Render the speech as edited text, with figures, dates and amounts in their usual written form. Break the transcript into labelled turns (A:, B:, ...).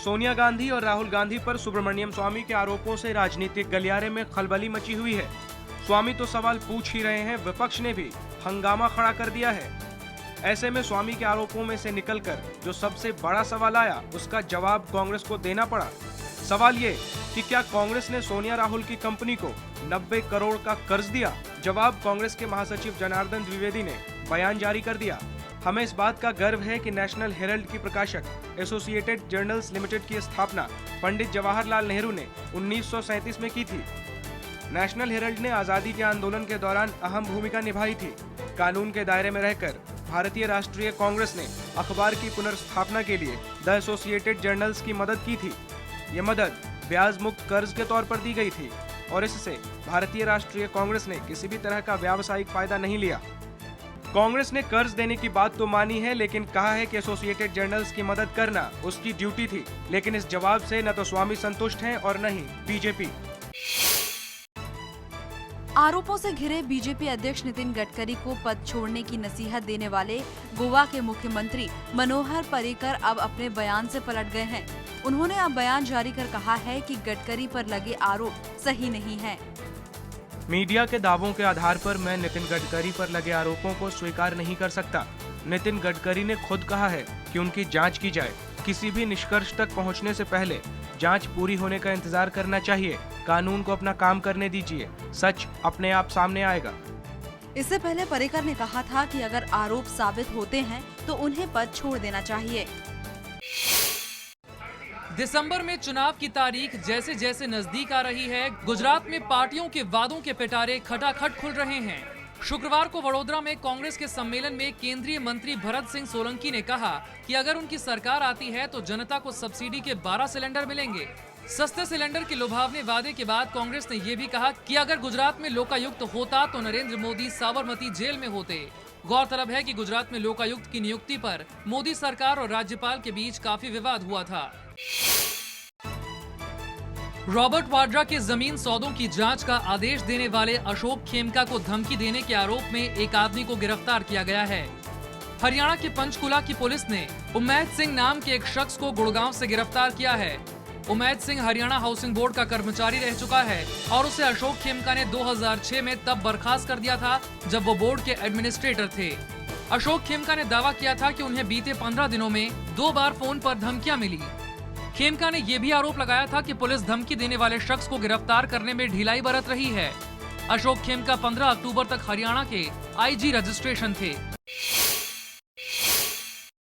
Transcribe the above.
A: सोनिया गांधी और राहुल गांधी पर सुब्रमण्यम स्वामी के आरोपों से राजनीतिक गलियारे में खलबली मची हुई है। स्वामी तो सवाल पूछ ही रहे हैं, विपक्ष ने भी हंगामा खड़ा कर दिया है। ऐसे में स्वामी के आरोपों में से निकलकर जो सबसे बड़ा सवाल आया, उसका जवाब कांग्रेस को देना पड़ा। सवाल ये कि क्या कांग्रेस ने सोनिया राहुल की कंपनी को 90 करोड़ का कर्ज दिया? जवाब कांग्रेस के महासचिव जनार्दन द्विवेदी ने बयान जारी कर दिया। हमें इस बात का गर्व है कि नेशनल हेरल्ड की प्रकाशक एसोसिएटेड जर्नल्स लिमिटेड की स्थापना पंडित जवाहरलाल नेहरू ने 1937 में की थी। नेशनल हेरल्ड ने आजादी के आंदोलन के दौरान अहम भूमिका निभाई थी। कानून के दायरे में रहकर भारतीय राष्ट्रीय कांग्रेस ने अखबार की पुनर्स्थापना के लिए द एसोसिएटेड जर्नल्स की मदद की थी। ये मदद ब्याज मुक्त कर्ज के तौर पर दी गई थी और इससे भारतीय राष्ट्रीय कांग्रेस ने किसी भी तरह का व्यावसायिक फायदा नहीं लिया। कांग्रेस ने कर्ज देने की बात तो मानी है, लेकिन कहा है कि एसोसिएटेड जर्नल्स की मदद करना उसकी ड्यूटी थी। लेकिन इस जवाब से न तो स्वामी संतुष्ट हैं और न ही बीजेपी।
B: आरोपों से घिरे बीजेपी अध्यक्ष नितिन गडकरी को पद छोड़ने की नसीहत देने वाले गोवा के मुख्यमंत्री मनोहर पर्रिकर अब अपने बयान से पलट गए हैं। उन्होंने अब बयान जारी कर कहा है कि गडकरी पर लगे आरोप सही नहीं है।
A: मीडिया के दावों के आधार पर मैं नितिन गडकरी पर लगे आरोपों को स्वीकार नहीं कर सकता। नितिन गडकरी ने खुद कहा है कि उनकी जांच की जाए। किसी भी निष्कर्ष तक पहुंचने से पहले जांच पूरी होने का इंतजार करना चाहिए। कानून को अपना काम करने दीजिए, सच अपने आप सामने आएगा।
B: इससे पहले पर्रिकर ने कहा था कि अगर आरोप साबित होते हैं तो उन्हें पद छोड़ देना चाहिए।
C: दिसंबर में चुनाव की तारीख जैसे जैसे नजदीक आ रही है, गुजरात में पार्टियों के वादों के पिटारे खटाखट खुल रहे हैं। शुक्रवार को वडोदरा में कांग्रेस के सम्मेलन में केंद्रीय मंत्री भरत सिंह सोलंकी ने कहा कि अगर उनकी सरकार आती है तो जनता को सब्सिडी के 12 सिलेंडर मिलेंगे। सस्ते सिलेंडर के लुभावने वादे के बाद कांग्रेस ने ये भी कहा कि अगर गुजरात में लोकायुक्त होता तो नरेंद्र मोदी साबरमती जेल में होते। गौरतलब है कि गुजरात में लोकायुक्त की नियुक्ति पर मोदी सरकार और राज्यपाल के बीच काफी विवाद हुआ था। रॉबर्ट वाड्रा के जमीन सौदों की जांच का आदेश देने वाले अशोक खेमका को धमकी देने के आरोप में एक आदमी को गिरफ्तार किया गया है। हरियाणा के पंचकुला की पुलिस ने उमैद सिंह नाम के एक शख्स को गुड़गांव से गिरफ्तार किया है। उमैद सिंह हरियाणा हाउसिंग बोर्ड का कर्मचारी रह चुका है और उसे अशोक खेमका ने 2006 में तब बर्खास्त कर दिया था जब वो बोर्ड के एडमिनिस्ट्रेटर थे। अशोक खेमका ने दावा किया था कि उन्हें बीते 15 दिनों में 2 बार फोन पर धमकियां मिली। खेमका ने यह भी आरोप लगाया था कि पुलिस धमकी देने वाले शख्स को गिरफ्तार करने में ढिलाई बरत रही है। अशोक खेमका 15 अक्टूबर तक हरियाणा के आईजी रजिस्ट्रेशन थे।